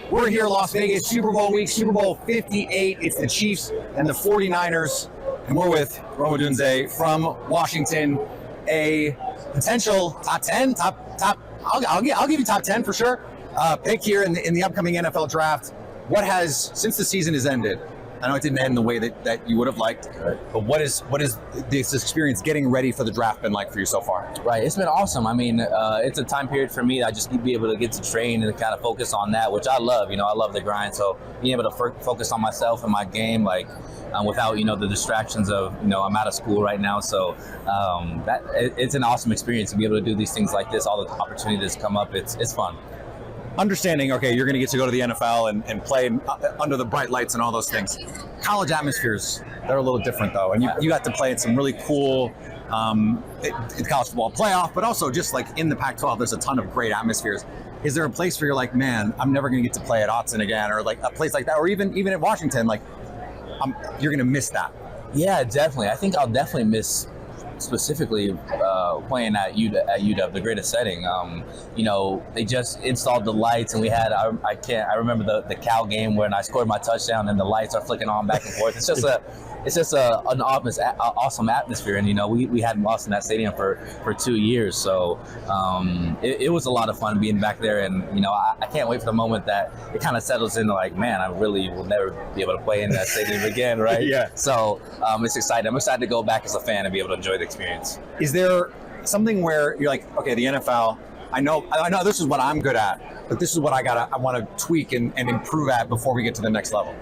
We're here in Las Vegas, Super Bowl week, Super Bowl 58. It's the Chiefs and the 49ers. And we're with Rome Odunze from Washington, a potential top 10, I'll give you top 10 for sure, pick here in the upcoming NFL draft. What has, since the season has ended, I know it didn't end the way that you would have liked, but what is this experience getting ready for the draft been like for you so far? Right, it's been awesome. I mean, it's a time period for me. I just need to be able to get to train and kind of focus on that, which I love. I love the grind. So being able to focus on myself and my game, without the distractions of I'm out of school right now. So it's an awesome experience to be able to do these things like this. All the opportunities come up. It's fun. Understanding, okay, you're going to get to go to the NFL and play under the bright lights and all those things. College atmospheres, they're a little different though, and you got to play in some really cool college football playoff, but also just like in the Pac-12, there's a ton of great atmospheres. Is there a place where you're like, man, I'm never going to get to play at Autzen again, or like a place like that, or even at Washington, like you're going to miss that? Yeah, definitely. I think I'll definitely miss specifically playing at UW, the greatest setting. They just installed the lights, and we had I remember the Cal game when I scored my touchdown and the lights are flicking on back and forth. It's just an awesome atmosphere, and we hadn't lost in that stadium for 2 years, so it was a lot of fun being back there, and I can't wait for the moment that it kind of settles into like, man, I really will never be able to play in that stadium again, right? Yeah. So it's exciting. I'm excited to go back as a fan and be able to enjoy the experience. Is there something where you're like, okay, the NFL, I know this is what I'm good at, but this is what I want to tweak and improve at before we get to the next level?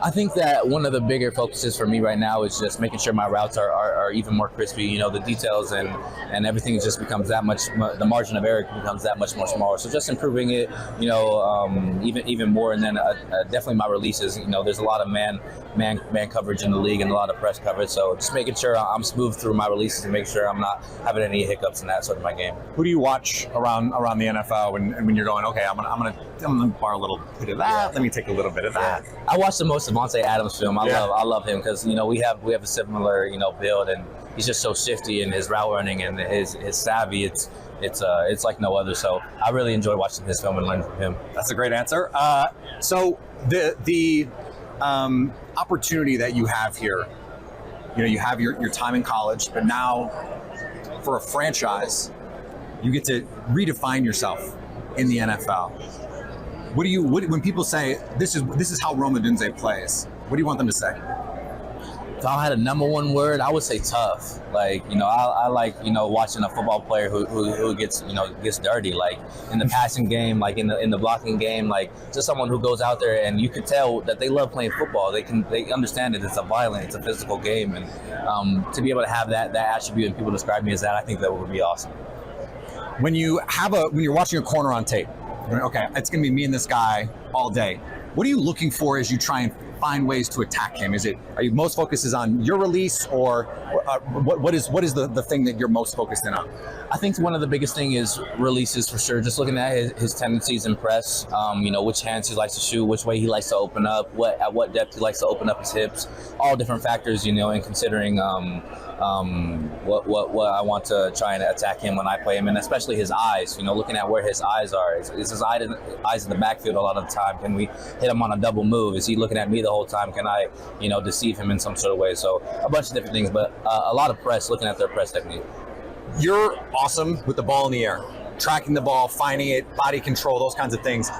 I think that one of the bigger focuses for me right now is just making sure my routes are even more crispy. The details and everything just becomes that much, the margin of error becomes that much more smaller. So just improving it, even more. And then definitely my releases. There's a lot of man coverage in the league and a lot of press coverage. So just making sure I'm smooth through my releases and make sure I'm not having any hiccups in that sort of my game. Who do you watch around the NFL when you're going, okay, I'm gonna borrow a little bit of that. Let me take a little bit of that. I watch the most Devontae Adams film. I love him because we have a similar build, and he's just so shifty in his route running and his savvy. It's like no other. So I really enjoy watching his film and learning from him. That's a great answer. So the opportunity that you have here, you have your time in college, but now for a franchise, you get to redefine yourself in the NFL. When people say this is how Rome Odunze plays, what do you want them to say? If I had a number one word, I would say tough. I like watching a football player who gets dirty, like in the passing game, like in the blocking game, like just someone who goes out there and you can tell that they love playing football. They understand it. It's a violent, it's a physical game, and to be able to have that attribute and people describe me as that, I think that would be awesome. When you're watching a corner on tape, okay, it's going to be me and this guy all day. What are you looking for as you try and find ways to attack him? Are you most focused on your release, or what is the thing that you're most focused in on? I think one of the biggest thing is releases for sure. Just looking at his tendencies in press, which hands he likes to shoot, which way he likes to open up, at what depth he likes to open up his hips, all different factors, and considering what I want to try and attack him when I play him, and especially his eyes. Looking at where his eyes are. Is his eyes in the backfield a lot of the time? Can we hit him on a double move? Is he looking at me the whole time? Can I, deceive him in some sort of way? So a bunch of different things, but a lot of press, looking at their press technique. You're awesome with the ball in the air, tracking the ball, finding it, body control, those kinds of things.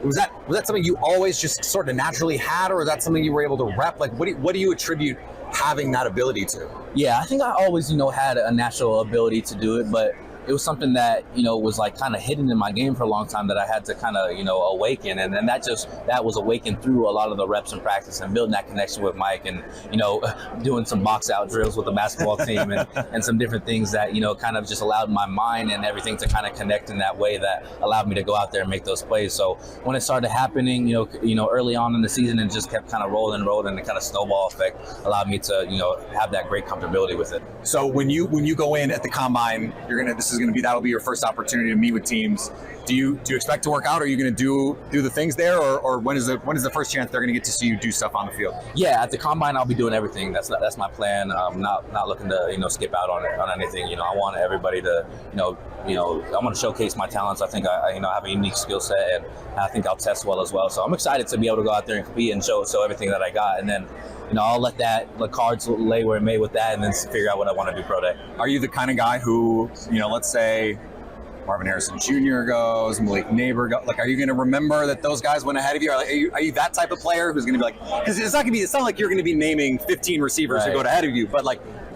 Was that something you always just sort of naturally had, or is that something you were able to rep? Like, what do you attribute having that ability to? Yeah, I think I always, had a natural ability to do it, but it was something that, was like kind of hidden in my game for a long time that I had to kind of, awaken. And then that was awakened through a lot of the reps and practice and building that connection with Mike and, doing some box out drills with the basketball team and some different things that, kind of just allowed my mind and everything to kind of connect in that way that allowed me to go out there and make those plays. So when it started happening, early on in the season, and just kept kind of rolling, and the kind of snowball effect allowed me to, have that great comfortability with it. So when you go in at the combine, this that'll be your first opportunity to meet with teams. Do you expect to work out? Are you going to do the things there, or when is the first chance they're going to get to see you do stuff on the field? Yeah, at the combine, I'll be doing everything. That's my plan. I'm not looking to skip out on anything. I want everybody to I want to showcase my talents. I think I have a unique skill set, and I think I'll test well as well. So I'm excited to be able to go out there and compete and show everything that I got, and then I'll let the cards lay where it may with that, and then figure out what I want to do pro day. Are you the kind of guy who, let's say Marvin Harrison Jr. goes, Malik Neighbor goes, are you going to remember that those guys went ahead of you? Are you that type of player who's going to be like, because it's not like you're going to be naming 15 receivers who go ahead of you, but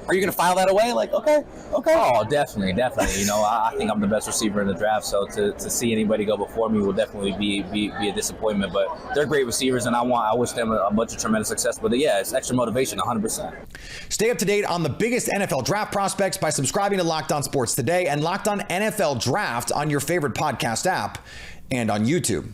are you going to file that away? Okay. Oh, definitely. I think I'm the best receiver in the draft, so to see anybody go before me will definitely be a disappointment. But they're great receivers, and I wish them a bunch of tremendous success. But yeah, it's extra motivation, 100%. Stay up to date on the biggest NFL draft prospects by subscribing to Locked On Sports Today and Locked On NFL Draft on your favorite podcast app and on YouTube.